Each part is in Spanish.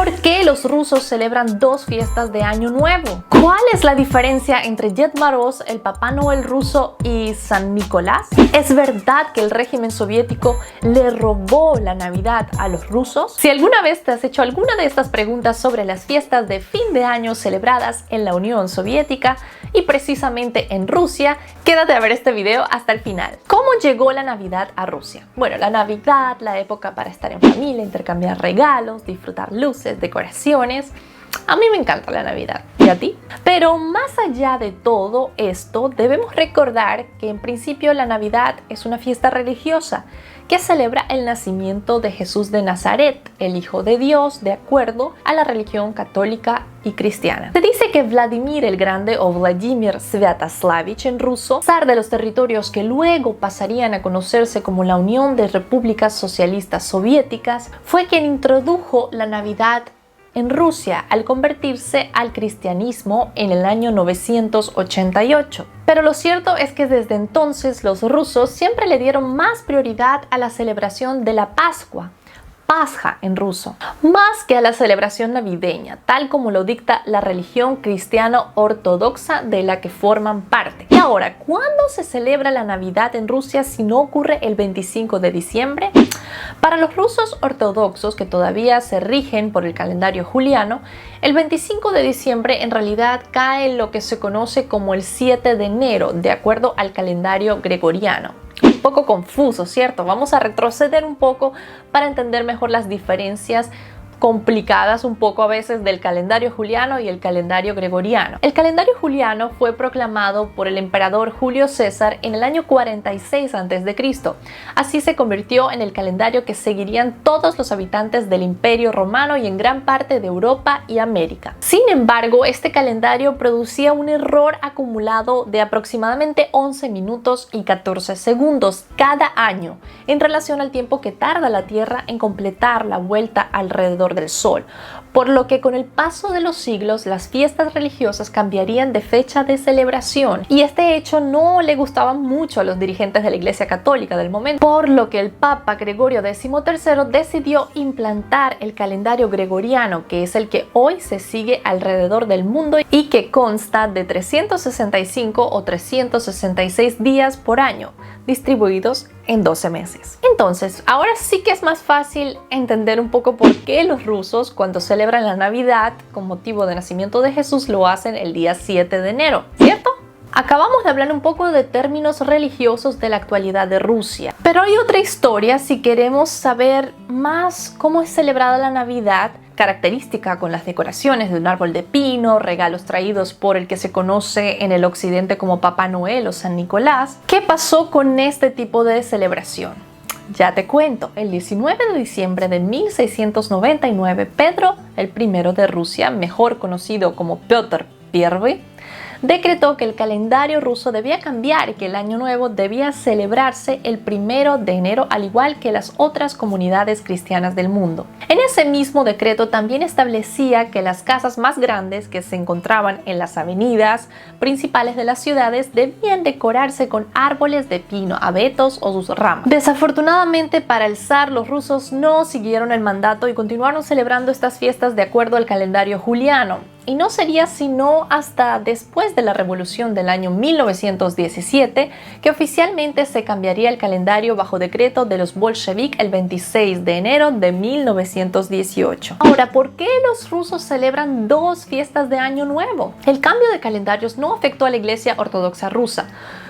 ¿Por qué los rusos celebran dos fiestas de Año Nuevo? ¿Cuál es la diferencia entre Ded Moroz, el Papá Noel ruso, y San Nicolás? ¿Es verdad que el régimen soviético le robó la Navidad a los rusos? Si alguna vez te has hecho alguna de estas preguntas sobre las fiestas de fin de año celebradas en la Unión Soviética y precisamente en Rusia, quédate a ver este video hasta el final. ¿Cómo llegó la Navidad a Rusia? Bueno, la Navidad, la época para estar en familia, intercambiar regalos, disfrutar luces, decoraciones. A mí me encanta la Navidad. ¿Y a ti? Pero más allá de todo esto, debemos recordar que en principio la Navidad es una fiesta religiosa que celebra el nacimiento de Jesús de Nazaret, el Hijo de Dios, de acuerdo a la religión católica y cristiana. Se dice que Vladimir el Grande, o Vladimir Sviatoslavich en ruso, zar de los territorios que luego pasarían a conocerse como la Unión de Repúblicas Socialistas Soviéticas, fue quien introdujo la Navidad en Rusia al convertirse al cristianismo en el año 988. Pero lo cierto es que desde entonces los rusos siempre le dieron más prioridad a la celebración de la Pascua, Pasja en ruso, más que a la celebración navideña, tal como lo dicta la religión cristiana ortodoxa de la que forman parte. Y ahora, ¿cuándo se celebra la Navidad en Rusia si no ocurre el 25 de diciembre? Para los rusos ortodoxos, que todavía se rigen por el calendario juliano, el 25 de diciembre en realidad cae en lo que se conoce como el 7 de enero, de acuerdo al calendario gregoriano. Un poco confuso, ¿cierto? Vamos a retroceder un poco para entender mejor las diferencias complicadas un poco a veces del calendario juliano y el calendario gregoriano. El calendario juliano fue proclamado por el emperador Julio César en el año 46 a.C. Así se convirtió en el calendario que seguirían todos los habitantes del Imperio Romano y en gran parte de Europa y América. Sin embargo, este calendario producía un error acumulado de aproximadamente 11 minutos y 14 segundos cada año en relación al tiempo que tarda la Tierra en completar la vuelta alrededor del Sol, por lo que con el paso de los siglos las fiestas religiosas cambiarían de fecha de celebración, y este hecho no le gustaba mucho a los dirigentes de la Iglesia Católica del momento, por lo que el Papa Gregorio XIII decidió implantar el calendario gregoriano, que es el que hoy se sigue alrededor del mundo y que consta de 365 o 366 días por año, distribuidos en 12 meses. Entonces, ahora sí que es más fácil entender un poco por qué los rusos, cuando celebran la Navidad con motivo del nacimiento de Jesús, lo hacen el día 7 de enero, ¿cierto? Acabamos de hablar un poco de términos religiosos de la actualidad de Rusia, pero hay otra historia si queremos saber más cómo es celebrada la Navidad, característica con las decoraciones de un árbol de pino, regalos traídos por el que se conoce en el occidente como Papá Noel o San Nicolás. ¿Qué pasó con este tipo de celebración? Ya te cuento. El 19 de diciembre de 1699, Pedro I de Rusia, mejor conocido como Piotr I, decretó que el calendario ruso debía cambiar y que el Año Nuevo debía celebrarse el 1 de enero, al igual que las otras comunidades cristianas del mundo. En ese mismo decreto también establecía que las casas más grandes que se encontraban en las avenidas principales de las ciudades debían decorarse con árboles de pino, abetos o sus ramas. Desafortunadamente para el zar, los rusos no siguieron el mandato y continuaron celebrando estas fiestas de acuerdo al calendario juliano. Y no sería sino hasta después de la revolución del año 1917 que oficialmente se cambiaría el calendario bajo decreto de los bolcheviques el 26 de enero de 1918. Ahora, ¿por qué los rusos celebran dos fiestas de Año Nuevo? El cambio de calendarios no afectó a la Iglesia Ortodoxa rusa,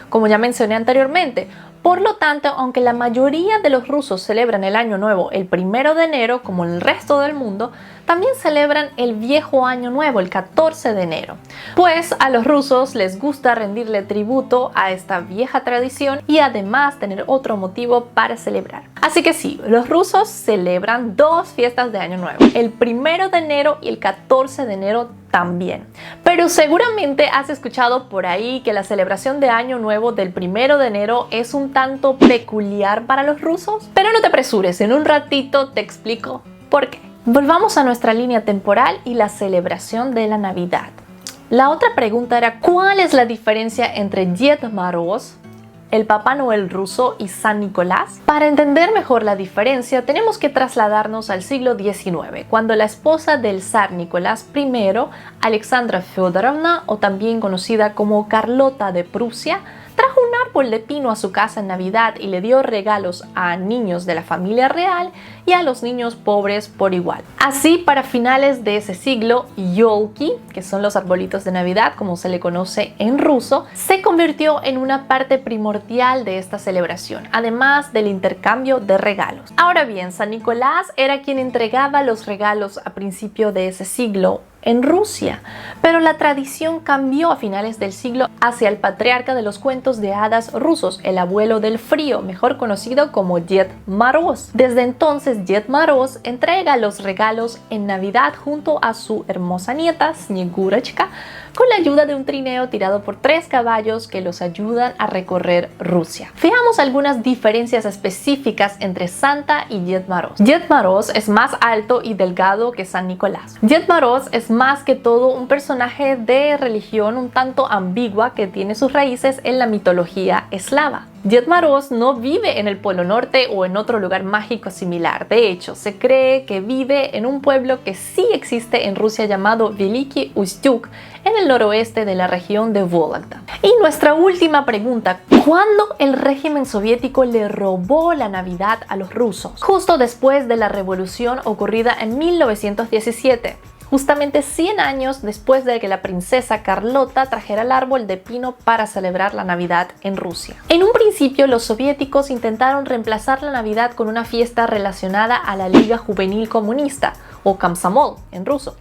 como ya mencioné anteriormente. Por lo tanto, aunque la mayoría de los rusos celebran el Año Nuevo el 1 de enero, como el resto del mundo, también celebran el Viejo Año Nuevo el 14 de enero. Pues a los rusos les gusta rendirle tributo a esta vieja tradición y además tener otro motivo para celebrar. Así que sí, los rusos celebran dos fiestas de Año Nuevo, el 1 de enero y el 14 de enero también. Pero seguramente has escuchado por ahí que la celebración de Año Nuevo del 1 de enero es un tanto peculiar para los rusos. Pero no te apresures, en un ratito te explico por qué. Volvamos a nuestra línea temporal y la celebración de la Navidad. La otra pregunta era, ¿cuál es la diferencia entre Ded Moroz, el Papá Noel ruso y San Nicolás? Para entender mejor la diferencia, tenemos que trasladarnos al siglo XIX, cuando la esposa del zar Nicolás I, Alexandra Feodorovna, o también conocida como Carlota de Prusia, trajo un árbol de pino a su casa en Navidad y le dio regalos a niños de la familia real y a los niños pobres por igual. Así, para finales de ese siglo, yolki, que son los arbolitos de Navidad como se le conoce en ruso, se convirtió en una parte primordial de esta celebración, además del intercambio de regalos. Ahora bien, San Nicolás era quien entregaba los regalos a principio de ese siglo en Rusia, pero la tradición cambió a finales del siglo hacia el patriarca de los cuentos de hadas rusos, el abuelo del frío, mejor conocido como Ded Moroz. Desde entonces, Ded Moroz entrega los regalos en Navidad junto a su hermosa nieta, Sniegurочка, con la ayuda de un trineo tirado por 3 caballos que los ayudan a recorrer Rusia. Veamos algunas diferencias específicas entre Santa y Ded Moroz. Ded Moroz es más alto y delgado que San Nicolás. Ded Moroz es más que todo un personaje de religión un tanto ambigua que tiene sus raíces en la mitología eslava. Ded Moroz no vive en el Polo Norte o en otro lugar mágico similar. De hecho, se cree que vive en un pueblo que sí existe en Rusia llamado Veliki Ustyug, en el noroeste de la región de Vologda. Y nuestra última pregunta: ¿cuándo el régimen soviético le robó la Navidad a los rusos? Justo después de la revolución ocurrida en 1917. Justamente 100 años después de que la princesa Carlota trajera el árbol de pino para celebrar la Navidad en Rusia. En un principio, los soviéticos intentaron reemplazar la Navidad con una fiesta relacionada a la Liga Juvenil Comunista, o Komsomol en ruso.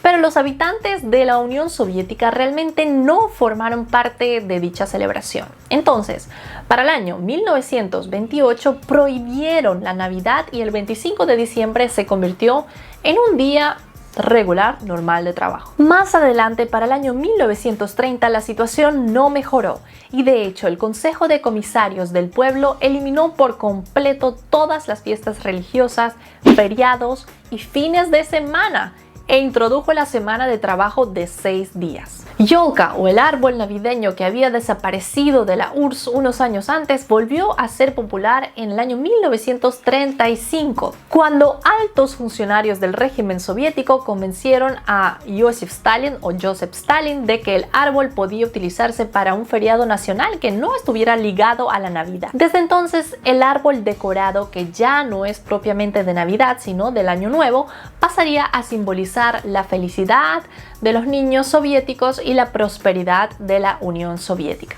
Pero los habitantes de la Unión Soviética realmente no formaron parte de dicha celebración. Entonces, para el año 1928 prohibieron la Navidad y el 25 de diciembre se convirtió en un día regular, normal de trabajo. Más adelante, para el año 1930, la situación no mejoró y de hecho el Consejo de Comisarios del pueblo eliminó por completo todas las fiestas religiosas, feriados y fines de semana e introdujo la semana de trabajo de 6 días. Yolka, o el árbol navideño que había desaparecido de la URSS unos años antes, volvió a ser popular en el año 1935, cuando altos funcionarios del régimen soviético convencieron a Joseph Stalin de que el árbol podía utilizarse para un feriado nacional que no estuviera ligado a la Navidad. Desde entonces, el árbol decorado, que ya no es propiamente de Navidad, sino del Año Nuevo, pasaría a simbolizar la felicidad de los niños soviéticos y la prosperidad de la Unión Soviética.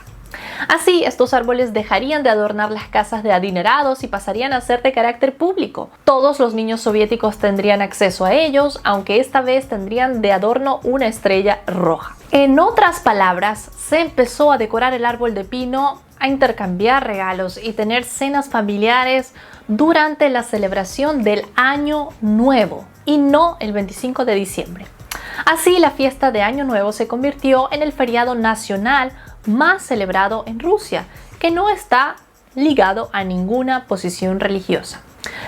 Así, estos árboles dejarían de adornar las casas de adinerados y pasarían a ser de carácter público. Todos los niños soviéticos tendrían acceso a ellos, aunque esta vez tendrían de adorno una estrella roja. En otras palabras, se empezó a decorar el árbol de pino, a intercambiar regalos y tener cenas familiares durante la celebración del Año Nuevo y no el 25 de diciembre. Así, la fiesta de Año Nuevo se convirtió en el feriado nacional más celebrado en Rusia, que no está ligado a ninguna posición religiosa.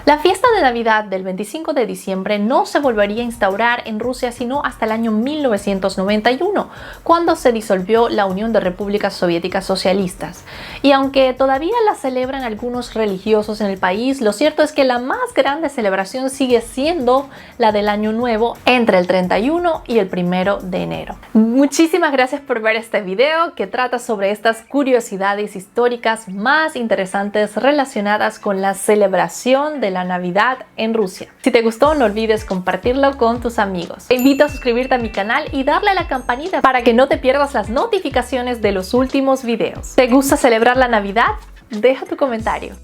La fiesta de Navidad del 25 de diciembre no se volvería a instaurar en Rusia sino hasta el año 1991, cuando se disolvió la Unión de Repúblicas Soviéticas Socialistas. Y aunque todavía la celebran algunos religiosos en el país, lo cierto es que la más grande celebración sigue siendo la del Año Nuevo entre el 31 y el 1 de enero. Muchísimas gracias por ver este video que trata sobre estas curiosidades históricas más interesantes relacionadas con la celebración de la Navidad en Rusia. Si te gustó, no olvides compartirlo con tus amigos. Te invito a suscribirte a mi canal y darle a la campanita para que no te pierdas las notificaciones de los últimos videos. ¿Te gusta celebrar la Navidad? Deja tu comentario.